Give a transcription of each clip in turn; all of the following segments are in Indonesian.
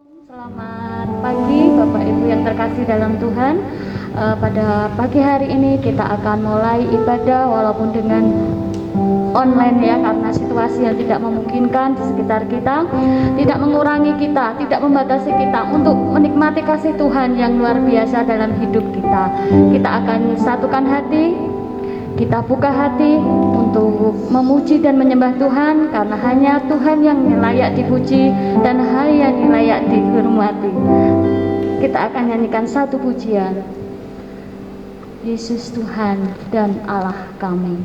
Selamat pagi Bapak Ibu yang terkasih dalam Tuhan. Pada pagi hari ini kita akan mulai ibadah walaupun dengan online ya, karena situasi yang tidak memungkinkan di sekitar kita, tidak mengurangi kita, tidak membatasi kita untuk menikmati kasih Tuhan yang luar biasa dalam hidup kita. Kita akan satukan hati, kita buka hati untuk memuji dan menyembah Tuhan, karena hanya Tuhan yang layak dipuji dan hanya yang layak dihormati. Kita akan nyanyikan satu pujian, Yesus Tuhan dan Allah kami.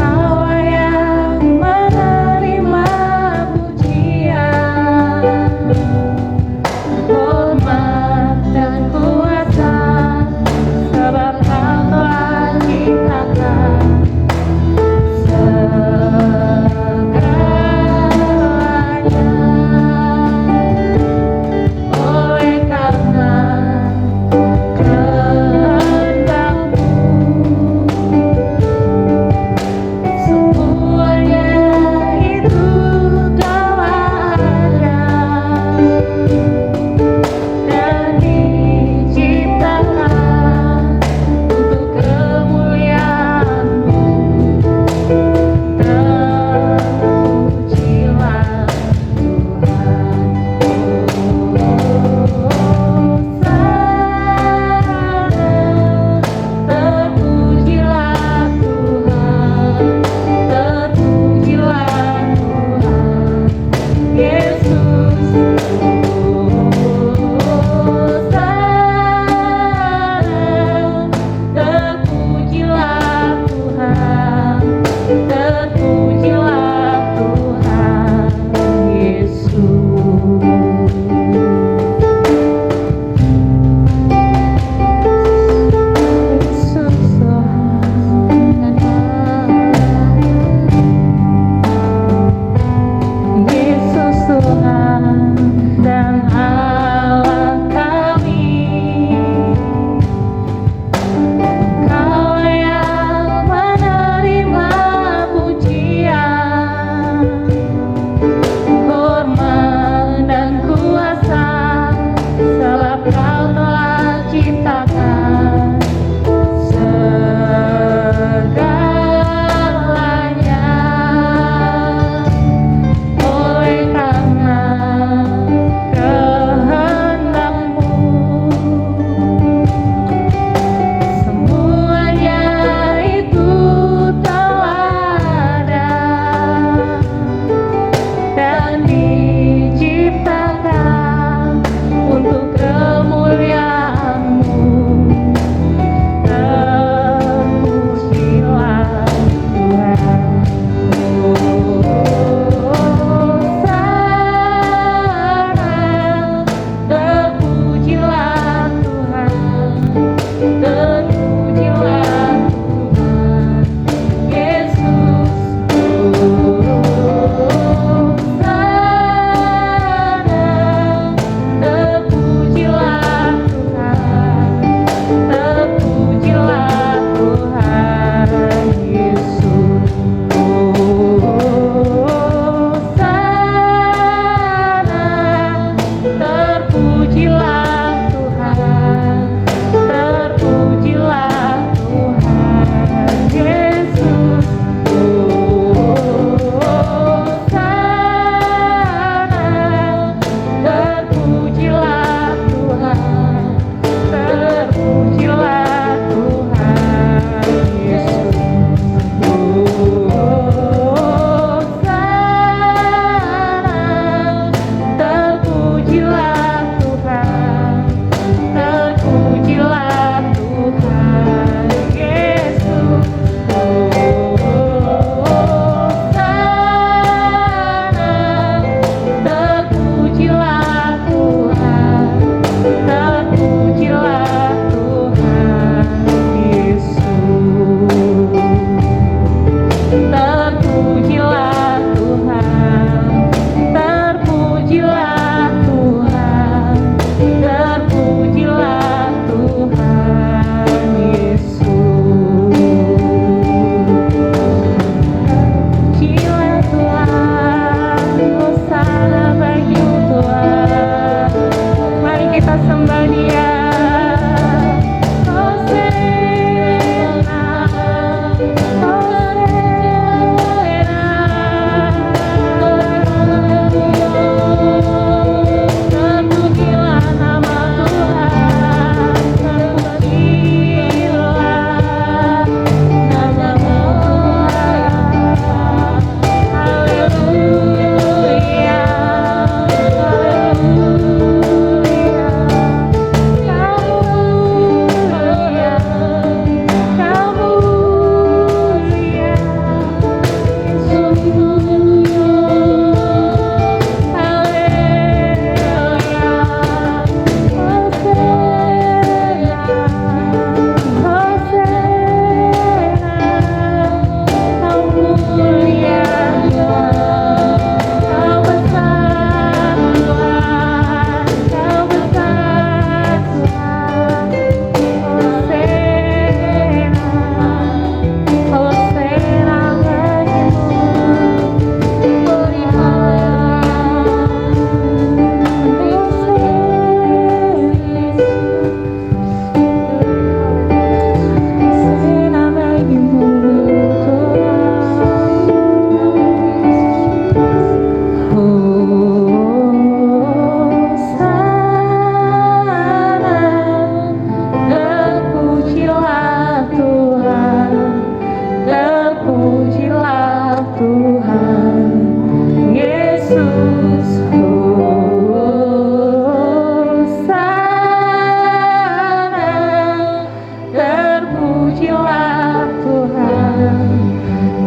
Kau yang menerima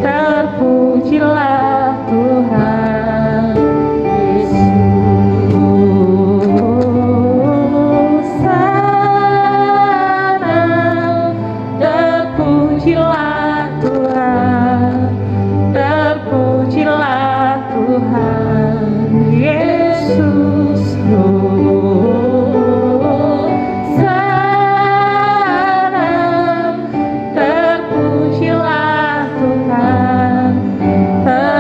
Terpujilah Tuhan,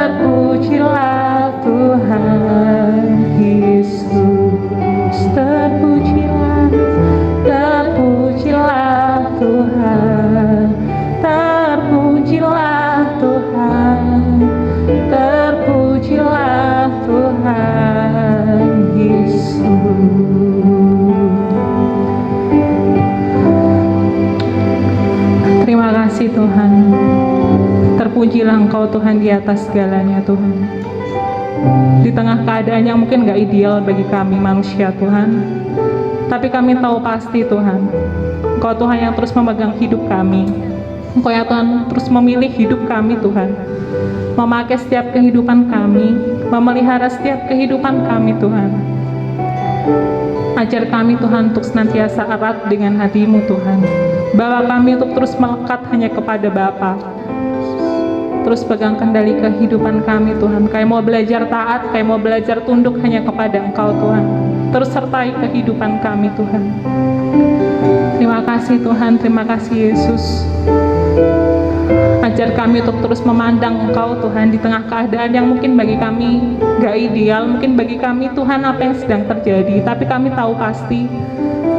terpujilah Tuhan Yesus sana. Terpujilah Tuhan, terpujilah Tuhan Yesus Terima kasih Tuhan. Terpujilah Engkau Tuhan di atas segalanya Tuhan. Di tengah keadaan yang mungkin gak ideal bagi kami manusia Tuhan, tapi kami tahu pasti Tuhan, Engkau Tuhan yang terus memegang hidup kami. Engkau yang Tuhan terus memilih hidup kami Tuhan, memakai setiap kehidupan kami, memelihara setiap kehidupan kami Tuhan. Ajar kami Tuhan untuk senantiasa erat dengan hati-Mu Tuhan. Bawa kami untuk terus melekat hanya kepada Bapa. Terus pegang kendali kehidupan kami Tuhan. Kami mau belajar taat, kami mau belajar tunduk hanya kepada Engkau Tuhan. Terus sertai kehidupan kami Tuhan. Terima kasih Tuhan, terima kasih Yesus. Ajar kami untuk terus memandang Engkau Tuhan di tengah keadaan yang mungkin bagi kami gak ideal, mungkin bagi kami Tuhan apa yang sedang terjadi, tapi kami tahu pasti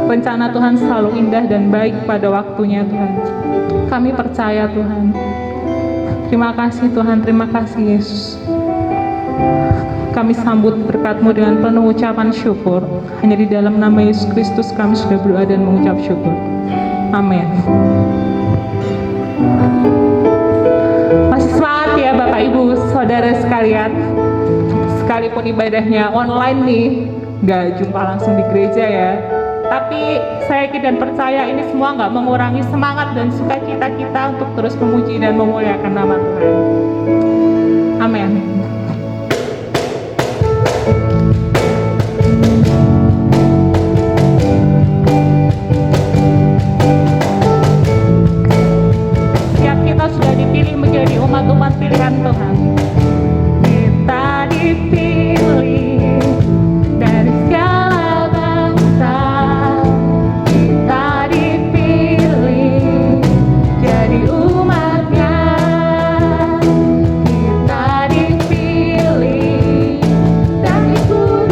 rencana Tuhan selalu indah dan baik pada waktunya Tuhan. Kami percaya Tuhan. Terima kasih Tuhan, terima kasih Yesus. Kami sambut berkat-Mu dengan penuh ucapan syukur. Hanya di dalam nama Yesus Kristus kami sudah berdoa dan mengucap syukur. Amin. Masih semangat ya Bapak Ibu Saudara sekalian. Sekalipun ibadahnya online nih, gak jumpa langsung di gereja ya, tapi saya yakin dan percaya ini semua gak mengurangi semangat dan sukacita kita untuk terus memuji dan memuliakan nama Tuhan. Amin. Setiap kita sudah dipilih menjadi umat-umat pilihan Tuhan. Kita dipilih dari segala bangsa. Kita dipilih jadi umat-Nya. Kita dipilih dan ikut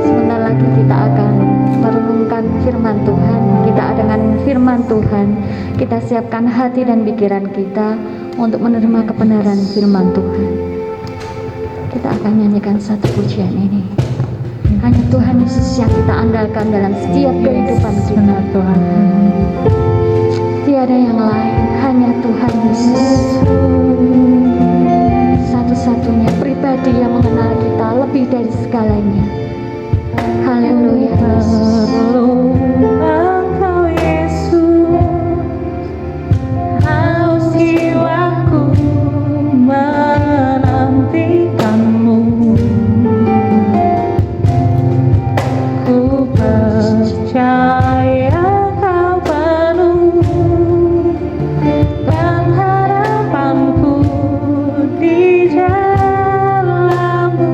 Sebentar lagi kita akan merenungkan firman Tuhan. Kita dengan firman Tuhan, kita siapkan hati dan pikiran kita untuk menerima kebenaran firman Tuhan. Kita akan nyanyikan satu pujian ini. Hanya Tuhan Yesus yang kita andalkan dalam setiap kehidupan kita. Benar Tuhan. Tiada yang lain, hanya Tuhan Yesus. Satu-satunya pribadi yang mengenal kita lebih dari segalanya. Haleluya Yesus. Engkau Yesus, haus jiwaku menantikanmu. Ku percaya kau penuh pengharapanku di jalanmu.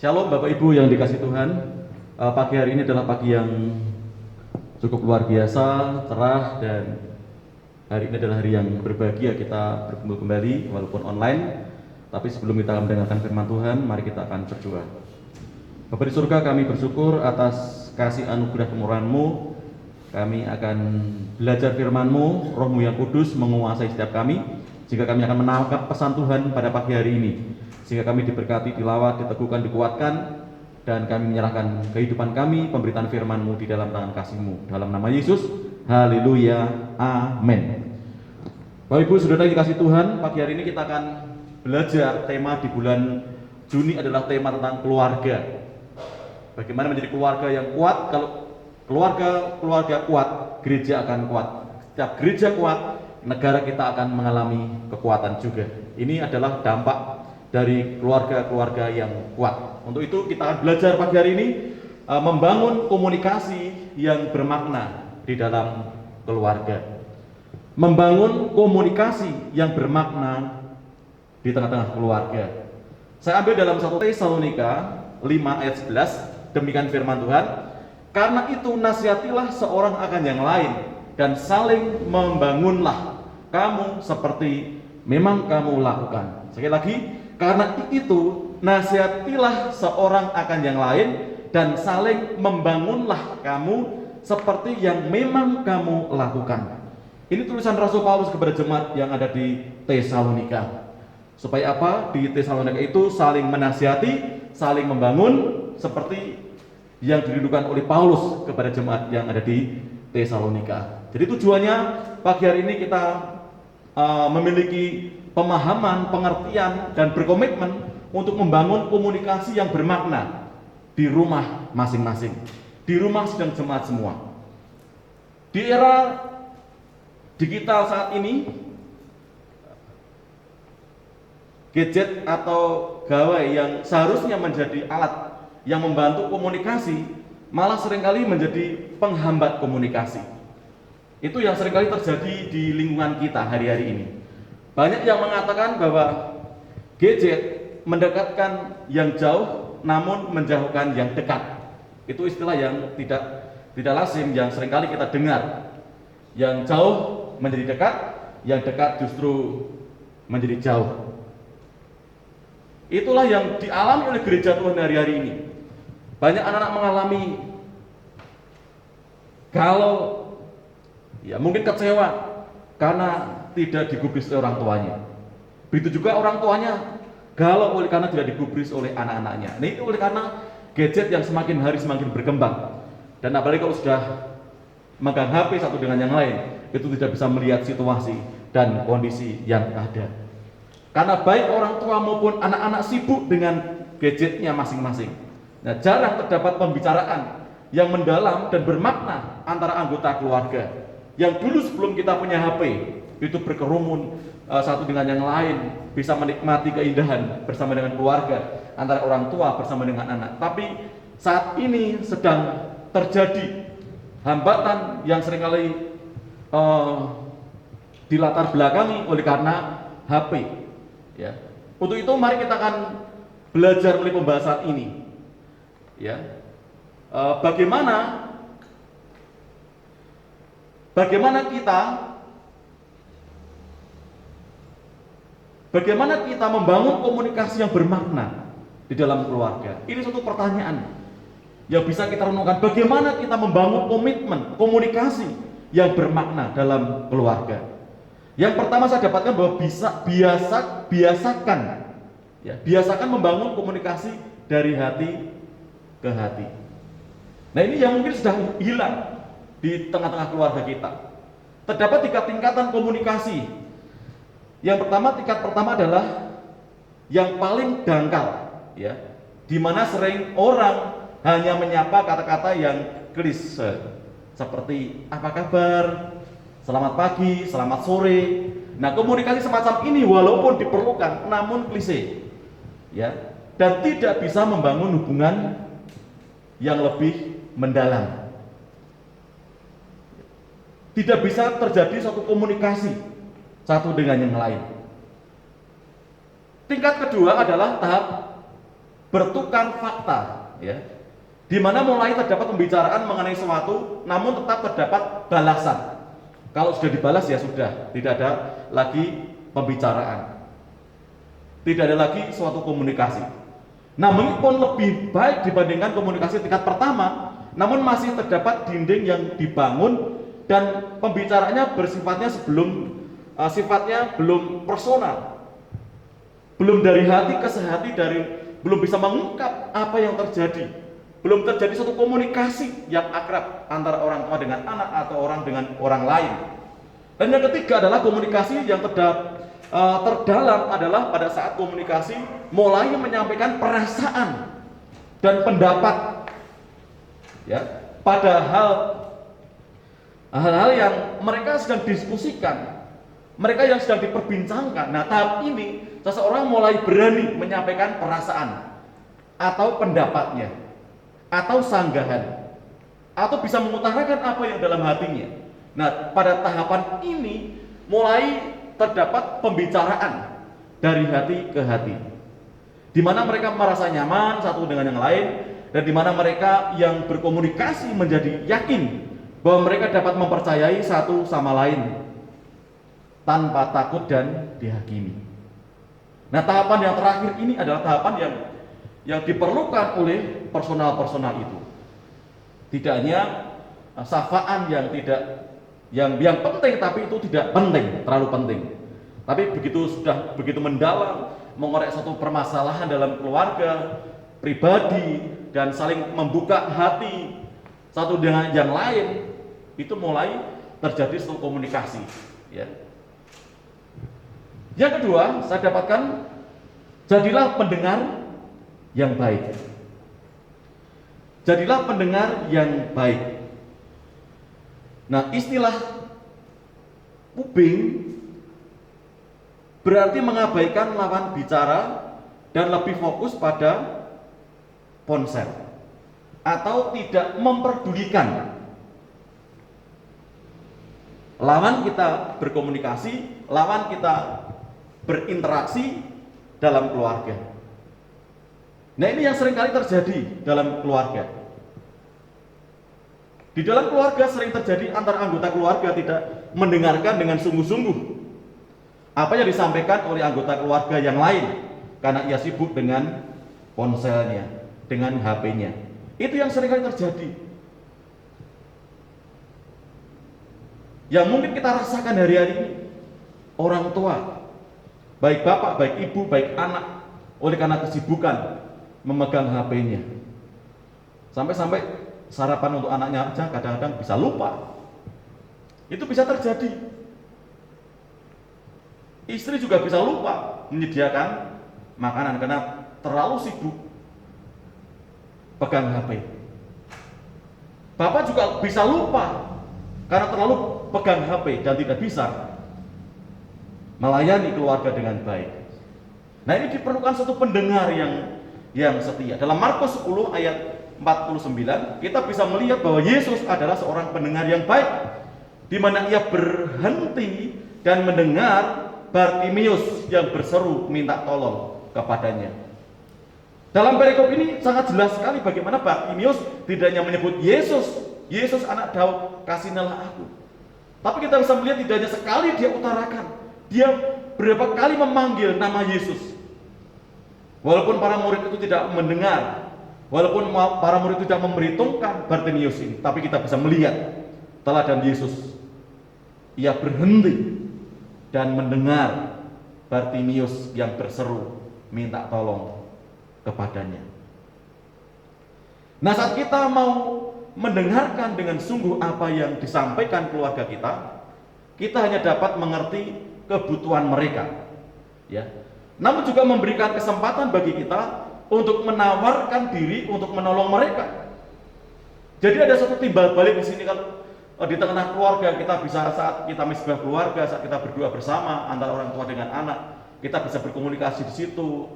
Shalom Bapak Ibu yang dikasih Tuhan. Pagi hari ini adalah pagi yang cukup luar biasa, cerah, dan hari ini adalah hari yang berbahagia kita berkumpul kembali walaupun online. Tapi sebelum kita mendengarkan firman Tuhan, mari kita akan berdoa. Bapa di surga, kami bersyukur atas kasih anugerah kemurahan-Mu. Kami akan belajar firman-Mu, Roh-Mu yang kudus menguasai setiap kami, jika kami akan menangkap pesan Tuhan pada pagi hari ini, sehingga kami diberkati, dilawat, diteguhkan, dikuatkan, dan kami menyerahkan kehidupan kami, pemberitaan firman-Mu di dalam tangan kasih-Mu. Dalam nama Yesus, haleluya, amin. Bapak Ibu, saudara yang dikasih Tuhan, pagi hari ini kita akan belajar tema di bulan Juni adalah tema tentang keluarga. Bagaimana menjadi keluarga yang kuat. Kalau keluarga kuat, gereja akan kuat. Setiap gereja kuat, negara kita akan mengalami kekuatan juga. Ini adalah dampak dari keluarga-keluarga yang kuat. Untuk itu kita akan belajar pagi hari ini membangun komunikasi yang bermakna di dalam keluarga. Membangun komunikasi yang bermakna di tengah-tengah keluarga. Saya ambil dalam 1 Tesalonika 5 ayat 11, demikian firman Tuhan. Karena itu nasihatilah seorang akan yang lain dan saling membangunlah kamu seperti memang kamu lakukan. Sekali lagi, karena itu nasihatilah seorang akan yang lain dan saling membangunlah kamu seperti yang memang kamu lakukan. Ini tulisan Rasul Paulus kepada jemaat yang ada di Tesalonika. Supaya apa? Di Tesalonika itu saling menasihati, saling membangun seperti yang dirindukan oleh Paulus kepada jemaat yang ada di Tesalonika. Jadi tujuannya pagi hari ini kita memiliki pemahaman, pengertian, dan berkomitmen untuk membangun komunikasi yang bermakna di rumah masing-masing, di rumah sedang jemaat semua. Di era digital saat ini, gadget atau gawai yang seharusnya menjadi alat yang membantu komunikasi malah seringkali menjadi penghambat komunikasi. Itu yang seringkali terjadi di lingkungan kita hari-hari ini. Banyak yang mengatakan bahwa gadget mendekatkan yang jauh namun menjauhkan yang dekat. Itu istilah yang tidak lazim yang seringkali kita dengar. Yang jauh menjadi dekat, yang dekat justru menjadi jauh. Itulah yang dialami oleh gereja Tuhan hari-hari ini. Banyak anak-anak mengalami galau, ya mungkin kecewa karena tidak digubris oleh orang tuanya. Begitu juga orang tuanya galau karena tidak digubris oleh anak-anaknya. Nah, itu oleh karena gadget yang semakin hari semakin berkembang. Dan apalagi kalau sudah megang HP satu dengan yang lain, itu tidak bisa melihat situasi dan kondisi yang ada. Karena baik orang tua maupun anak-anak sibuk dengan gadgetnya masing-masing. Nah, jarang terdapat pembicaraan yang mendalam dan bermakna antara anggota keluarga. Yang dulu sebelum kita punya HP, itu berkerumun satu dengan yang lain, bisa menikmati keindahan bersama dengan keluarga, antara orang tua bersama dengan anak. Tapi saat ini sedang terjadi hambatan yang seringkali dilatar belakangi oleh karena HP. Ya. Untuk itu mari kita akan belajar melalui pembahasan ini. Ya. Bagaimana kita membangun komunikasi yang bermakna di dalam keluarga. Ini suatu pertanyaan yang bisa kita renungkan. Bagaimana kita membangun komitmen, komunikasi yang bermakna dalam keluarga. Yang pertama saya dapatkan bahwa biasakan membangun komunikasi dari hati ke hati. Nah, ini yang mungkin sudah hilang di tengah-tengah keluarga kita. Terdapat 3 tingkatan komunikasi. Yang pertama, tingkat pertama adalah yang paling dangkal, ya, di mana sering orang hanya menyapa kata-kata yang klise, seperti apa kabar, selamat pagi, selamat sore. Nah, komunikasi semacam ini walaupun diperlukan, namun klise, ya, dan tidak bisa membangun hubungan yang lebih mendalam. Tidak bisa terjadi suatu komunikasi satu dengan yang lain. Tingkat kedua adalah tahap bertukar fakta, ya, di mana mulai terdapat pembicaraan mengenai sesuatu, namun tetap terdapat balasan. Kalau sudah dibalas ya sudah, tidak ada lagi pembicaraan, tidak ada lagi suatu komunikasi. Namun pun lebih baik dibandingkan komunikasi tingkat pertama, namun masih terdapat dinding yang dibangun dan pembicaraannya sifatnya belum personal, belum dari hati ke hati, belum bisa mengungkap apa yang terjadi, belum terjadi suatu komunikasi yang akrab antara orang tua dengan anak atau orang dengan orang lain. Dan yang ketiga adalah komunikasi yang terdalam adalah pada saat komunikasi mulai menyampaikan perasaan dan pendapat, ya, pada hal-hal yang mereka sedang diskusikan, mereka yang sedang diperbincangkan. Nah, tahap ini seseorang mulai berani menyampaikan perasaan atau pendapatnya atau sanggahan atau bisa mengutarakan apa yang dalam hatinya. Nah, pada tahapan ini mulai terdapat pembicaraan dari hati ke hati, di mana mereka merasa nyaman satu dengan yang lain, dan di mana mereka yang berkomunikasi menjadi yakin bahwa mereka dapat mempercayai satu sama lain tanpa takut dan dihakimi. Nah, tahapan yang terakhir ini adalah tahapan yang diperlukan oleh personal itu. Tidak hanya safaan yang penting, tapi itu tidak penting, terlalu penting. Tapi begitu mendalam, mengorek suatu permasalahan dalam keluarga, pribadi, dan saling membuka hati satu dengan yang lain, itu mulai terjadi suatu komunikasi, ya. Yang kedua, saya dapatkan, jadilah pendengar yang baik. Jadilah pendengar yang baik. Nah, istilah ubing berarti mengabaikan lawan bicara dan lebih fokus pada ponsel atau tidak memperdulikan. Lawan kita berkomunikasi, lawan kita berinteraksi dalam keluarga. Nah, ini yang seringkali terjadi dalam keluarga. Di dalam keluarga sering terjadi antara anggota keluarga tidak mendengarkan dengan sungguh-sungguh apa yang disampaikan oleh anggota keluarga yang lain karena ia sibuk dengan ponselnya, dengan HP-nya. Itu yang seringkali terjadi. Yang mungkin kita rasakan hari-hari ini, orang tua, baik bapak, baik ibu, baik anak, oleh karena kesibukan memegang HP-nya, sampai-sampai sarapan untuk anaknya aja kadang-kadang bisa lupa. Itu bisa terjadi. Istri juga bisa lupa menyediakan makanan karena terlalu sibuk pegang HP. Bapak juga bisa lupa karena terlalu pegang HP dan tidak bisa melayani keluarga dengan baik. Nah, ini diperlukan satu pendengar yang setia. Dalam Markus 10 ayat 49, kita bisa melihat bahwa Yesus adalah seorang pendengar yang baik, di mana ia berhenti dan mendengar Bartimius yang berseru minta tolong kepadanya. Dalam perikop ini sangat jelas sekali bagaimana Bartimius tidak hanya menyebut Yesus anak Daud, kasihanilah aku. Tapi kita bisa melihat tidak hanya sekali dia utarakan, dia berapa kali memanggil nama Yesus. Walaupun para murid itu tidak mendengar, walaupun para murid itu tidak memperhitungkan Bartimius ini, tapi kita bisa melihat teladan Yesus. Ia berhenti dan mendengar Bartimius yang berseru minta tolong kepadanya. Nah, saat kita mau mendengarkan dengan sungguh apa yang disampaikan keluarga kita hanya dapat mengerti kebutuhan mereka, ya. Namun juga memberikan kesempatan bagi kita untuk menawarkan diri untuk menolong mereka. Jadi ada satu timbal balik di sini. Kalau di tengah keluarga kita bisa, saat kita misbah keluarga, saat kita berdua bersama antara orang tua dengan anak, kita bisa berkomunikasi di situ.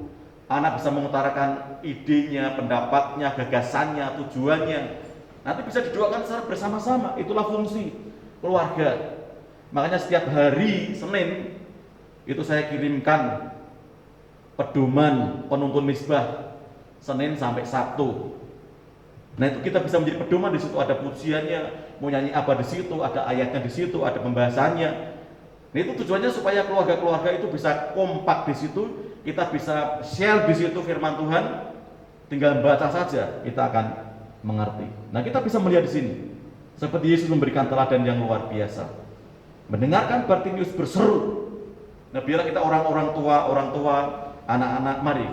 Anak bisa mengutarakan idenya, pendapatnya, gagasannya, tujuannya. Nanti bisa didoakan secara bersama-sama. Itulah fungsi keluarga. Makanya setiap hari Senin itu saya kirimkan pedoman penuntun misbah Senin sampai Sabtu. Nah itu kita bisa menjadi pedoman, di situ ada pujiannya, mau nyanyi apa di situ, ada ayatnya di situ, ada pembahasannya. Nah itu tujuannya supaya keluarga-keluarga itu bisa kompak di situ, kita bisa share di situ firman Tuhan, tinggal baca saja kita akan mengerti. Nah kita bisa melihat di sini, seperti Yesus memberikan teladan yang luar biasa. Mendengarkan Bartimius berseru. Nah biarlah kita orang tua, anak-anak, mari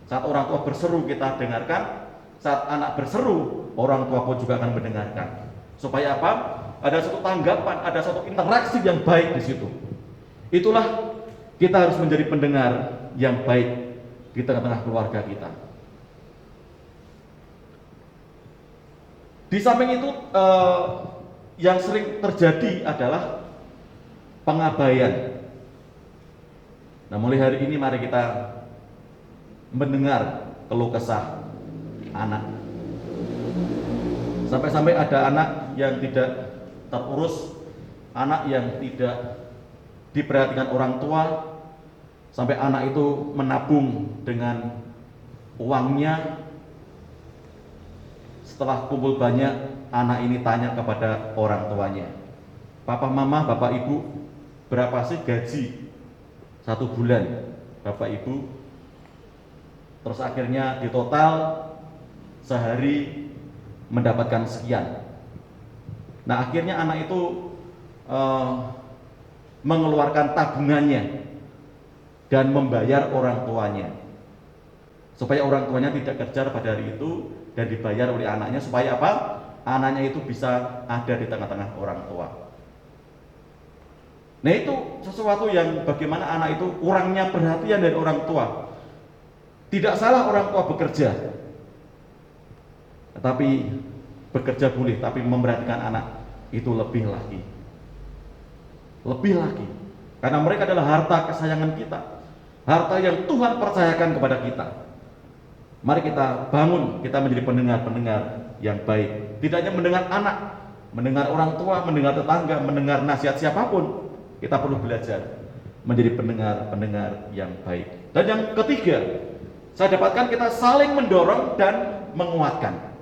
saat orang tua berseru kita dengarkan. Saat anak berseru, orang tua pun juga akan mendengarkan. Supaya apa? Ada satu tanggapan, ada satu interaksi yang baik di situ. Itulah kita harus menjadi pendengar yang baik di tengah-tengah keluarga kita. Di samping itu, yang sering terjadi adalah pengabaian. Nah, mulai hari ini mari kita mendengar keluh kesah anak. Sampai-sampai ada anak yang tidak terurus, anak yang tidak diperhatikan orang tua, sampai anak itu menabung dengan uangnya. Setelah kumpul banyak, anak ini tanya kepada orang tuanya, "Papa, mama, bapak ibu, berapa sih gaji 1 bulan bapak ibu?" Terus akhirnya di total sehari mendapatkan sekian. Nah akhirnya anak itu mengeluarkan tabungannya dan membayar orang tuanya, supaya orang tuanya tidak kerja pada hari itu dan dibayar oleh anaknya, supaya apa? Anaknya itu bisa ada di tengah-tengah orang tua. Nah itu sesuatu yang bagaimana anak itu kurangnya perhatian dari orang tua. Tidak salah orang tua bekerja, tetapi bekerja boleh, tapi memperhatikan anak itu lebih lagi. Lebih lagi. Karena mereka adalah harta kesayangan kita. Harta yang Tuhan percayakan kepada kita. Mari kita bangun, kita menjadi pendengar-pendengar yang baik. Tidak hanya mendengar anak, mendengar orang tua, mendengar tetangga, mendengar nasihat siapapun. Kita perlu belajar menjadi pendengar-pendengar yang baik. Dan yang ketiga, saya dapatkan kita saling mendorong dan menguatkan.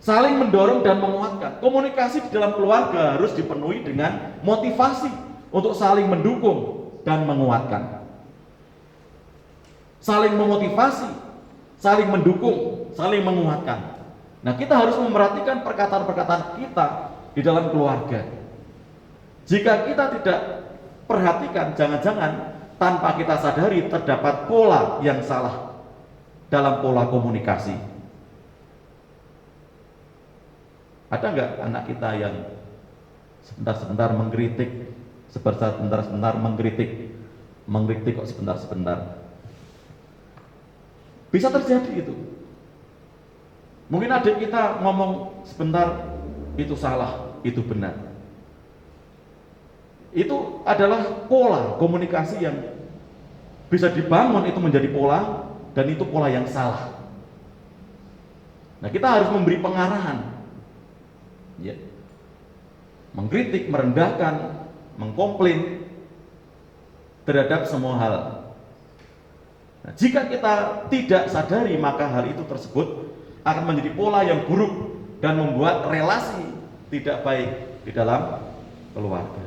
Saling mendorong dan menguatkan. Komunikasi di dalam keluarga harus dipenuhi dengan motivasi untuk saling mendukung dan menguatkan. Saling memotivasi, saling mendukung, saling menguatkan. Nah, kita harus memperhatikan perkataan-perkataan kita di dalam keluarga. Jika kita tidak perhatikan, jangan-jangan tanpa kita sadari terdapat pola yang salah dalam pola komunikasi. Ada nggak anak kita yang sebentar-sebentar mengkritik, sebentar-sebentar mengkritik kok sebentar-sebentar? Bisa terjadi itu. Mungkin adik kita ngomong sebentar, itu salah, itu benar. Itu adalah pola komunikasi yang bisa dibangun, itu menjadi pola, dan itu pola yang salah. Nah, kita harus memberi pengarahan. Ya. Mengkritik, merendahkan, mengkomplain terhadap semua hal. Nah, jika kita tidak sadari, maka hal itu tersebut akan menjadi pola yang buruk dan membuat relasi tidak baik di dalam keluarga.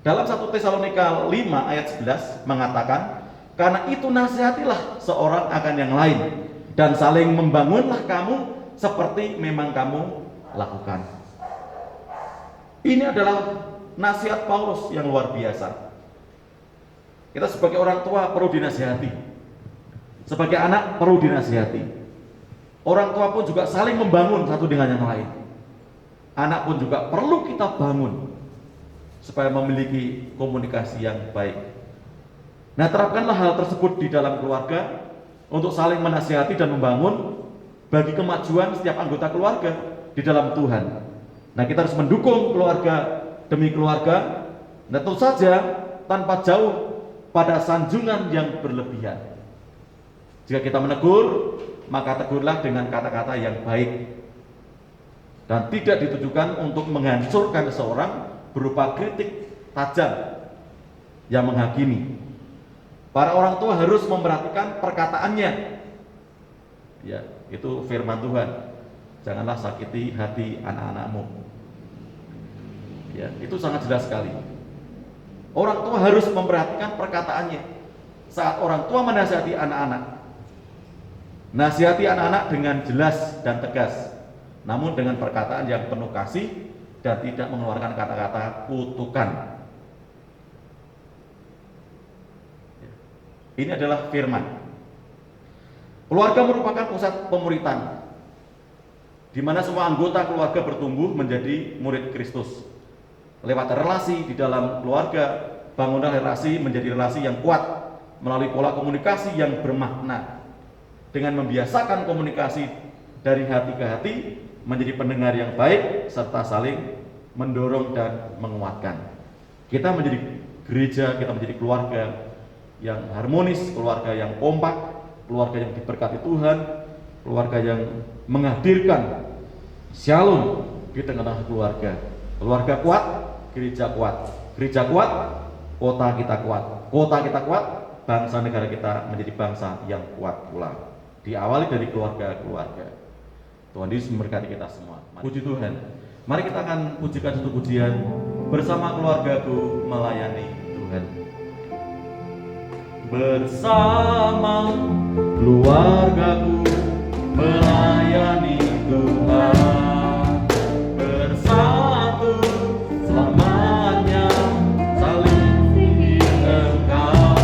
Dalam 1 Tesalonika 5 ayat 11 mengatakan, "Karena itu nasihatilah seorang akan yang lain, dan saling membangunlah kamu seperti memang kamu lakukan." Ini adalah nasihat Paulus yang luar biasa. Kita sebagai orang tua perlu dinasihati, sebagai anak perlu dinasihati. Orang tua pun juga saling membangun satu dengan yang lain. Anak pun juga perlu kita bangun supaya memiliki komunikasi yang baik. Nah, terapkanlah hal tersebut di dalam keluarga untuk saling menasihati dan membangun bagi kemajuan setiap anggota keluarga di dalam Tuhan. Nah, kita harus mendukung keluarga demi keluarga, nah, tentu saja tanpa jauh pada sanjungan yang berlebihan. Jika kita menegur, maka tegurlah dengan kata-kata yang baik dan tidak ditujukan untuk menghancurkan seseorang berupa kritik tajam yang menghakimi. Para orang tua harus memperhatikan perkataannya. Ya, itu firman Tuhan. Janganlah sakiti hati anak-anakmu. Ya, itu sangat jelas sekali. Orang tua harus memperhatikan perkataannya. Saat orang tua menasihati anak-anak, nasihati anak-anak dengan jelas dan tegas, namun dengan perkataan yang penuh kasih dan tidak mengeluarkan kata-kata kutukan. Ini adalah firman. Keluarga merupakan pusat pemuritan, di mana semua anggota keluarga bertumbuh menjadi murid Kristus. Lewat relasi di dalam keluarga, bangunlah relasi menjadi relasi yang kuat melalui pola komunikasi yang bermakna. Dengan membiasakan komunikasi dari hati ke hati, menjadi pendengar yang baik serta saling mendorong dan menguatkan. Kita menjadi gereja, kita menjadi keluarga yang harmonis, keluarga yang kompak, keluarga yang diberkati Tuhan, keluarga yang menghadirkan shalom di tengah-tengah keluarga. Keluarga kuat, gereja kuat. Gereja kuat, kota kita kuat. Kota kita kuat, bangsa negara kita menjadi bangsa yang kuat pula. Diawali dari keluarga-keluarga. Tuhan Yesus memberkati kita semua. Puji Tuhan. Mari kita akan pujikan satu pujian bersama keluargaku melayani Tuhan. Bersama keluargaku melayani Tuhan, bersatu selamanya saling mengasihi Engkau.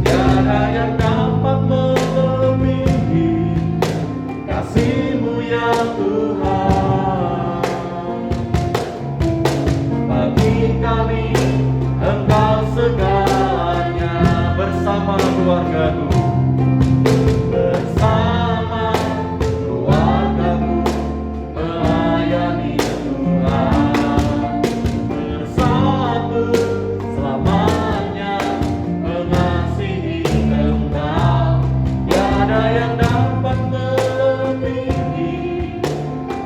Tiada yang dapat melebihi kasih-Mu ya Tuhan. Bagi kami Engkau segalanya, bersama keluargaku, bersama keluargaku melayani Tuhan, bersatu selamanya mengasihi Engkau. Tiada yang dapat melebihi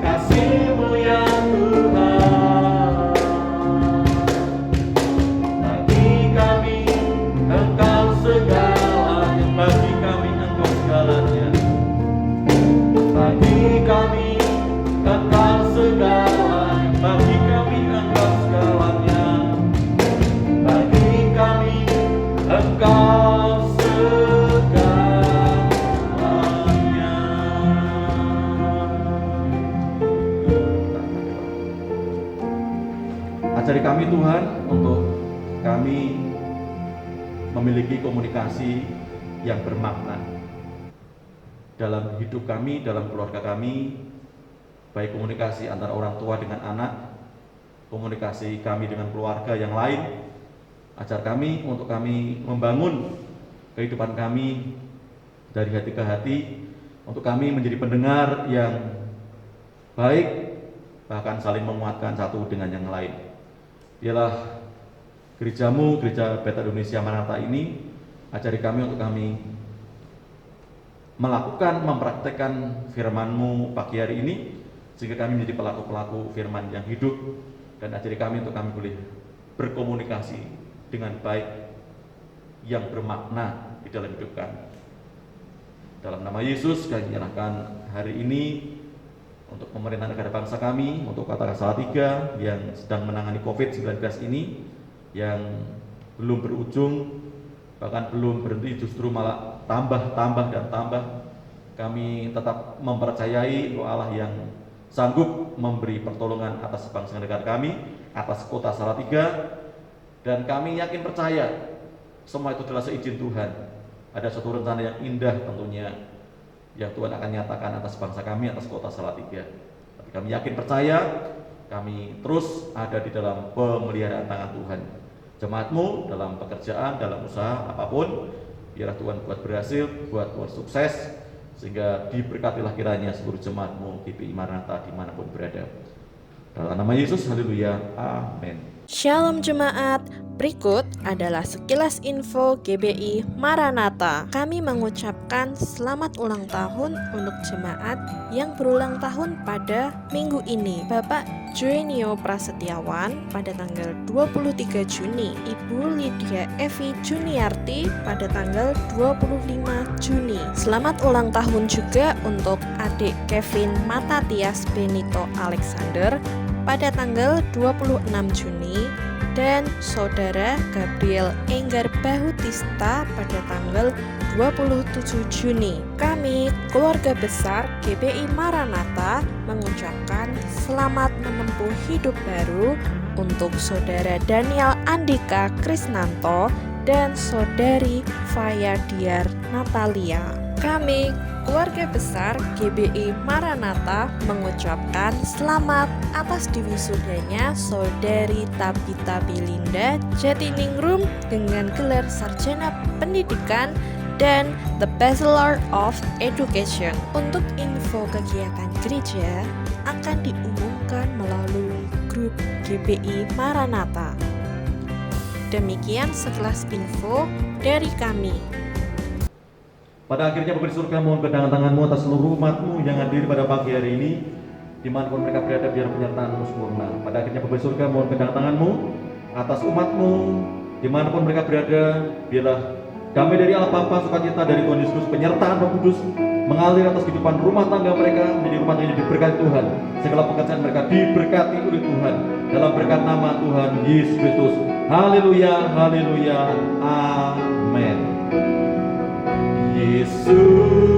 kasih-Mu ya Tuhan. Bagi kami Engkau segalanya, bagi kami Engkau segalanya, bagi kami Engkau segalanya, bagi kami Engkau segalanya, bagi kami Engkau segalanya. Ajari kami Tuhan untuk kami memiliki komunikasi yang bermakna dalam hidup kami, dalam keluarga kami, baik komunikasi antara orang tua dengan anak, komunikasi kami dengan keluarga yang lain. Ajar kami untuk kami membangun kehidupan kami dari hati ke hati, untuk kami menjadi pendengar yang baik, bahkan saling menguatkan satu dengan yang lain. Ialah gerejamu, Gereja Bethel Indonesia Maranatha ini, ajari kami untuk kami melakukan, mempraktekkan firman-Mu pagi hari ini, sehingga kami menjadi pelaku-pelaku firman yang hidup, dan ajari kami untuk kami boleh berkomunikasi dengan baik yang bermakna di dalam hidup kami. Dalam nama Yesus kami menyerahkan hari ini untuk pemerintah negara bangsa kami, untuk Kota Salatiga yang sedang menangani COVID-19 ini, yang belum berujung, bahkan belum berhenti, justru malah tambah dan tambah. Kami tetap mempercayai Allah yang sanggup memberi pertolongan atas bangsa negara kami, atas Kota Salatiga, dan kami yakin percaya semua itu adalah seizin Tuhan. Ada suatu rencana yang indah tentunya yang Tuhan akan nyatakan atas bangsa kami, atas Kota Salatiga. Tapi kami yakin percaya, kami terus ada di dalam pemeliharaan tangan Tuhan. Jemaat-Mu dalam pekerjaan, dalam usaha apapun, biarlah Tuhan buat berhasil, buat sukses, sehingga diberkatilah kiranya seluruh jemaat-Mu GPI Maranatha dimanapun berada. Dalam nama Yesus, haleluya, amin. Shalom jemaat, berikut adalah sekilas info GBI Maranatha. Kami mengucapkan selamat ulang tahun untuk jemaat yang berulang tahun pada minggu ini. Bapak Joenio Prasetyawan pada tanggal 23 Juni, Ibu Lydia Evi Juniarti pada tanggal 25 Juni. Selamat ulang tahun juga untuk adik Kevin Matatias Benito Alexander pada tanggal 26 Juni dan saudara Gabriel Enggar Bahutista pada tanggal 27 Juni. Kami, keluarga besar GBI Maranatha, mengucapkan selamat menempuh hidup baru untuk saudara Daniel Andika Krisnanto dan saudari Faya Diar Natalia. Kami, keluarga besar GBI Maranatha, mengucapkan selamat atas diwisudanya saudari Tabita Belinda Jatiningrum dengan gelar sarjana pendidikan dan The Bachelor of Education. Untuk info kegiatan gereja akan diumumkan melalui grup GBI Maranatha. Demikian sekelas info dari kami. Pada akhirnya Bapa di surga, mohon kedatangan tanganmu atas seluruh umatmu yang hadir pada pagi hari ini, dimanapun mereka berada, biar penyertaan-mu sempurna. Pada akhirnya Bapa di surga, mohon kedatangan tanganmu atas umatmu, dimanapun mereka berada, biarlah damai dari Allah Bapa, sukacita dari Tuhan Yesus, penyertaan Roh Kudus mengalir atas kehidupan rumah tangga mereka, menjadi rumah tangga yang diberkati Tuhan. Segala pekerjaan mereka diberkati oleh Tuhan, dalam berkat nama Tuhan Yesus Kristus. Haleluya, haleluya, amin. Yesus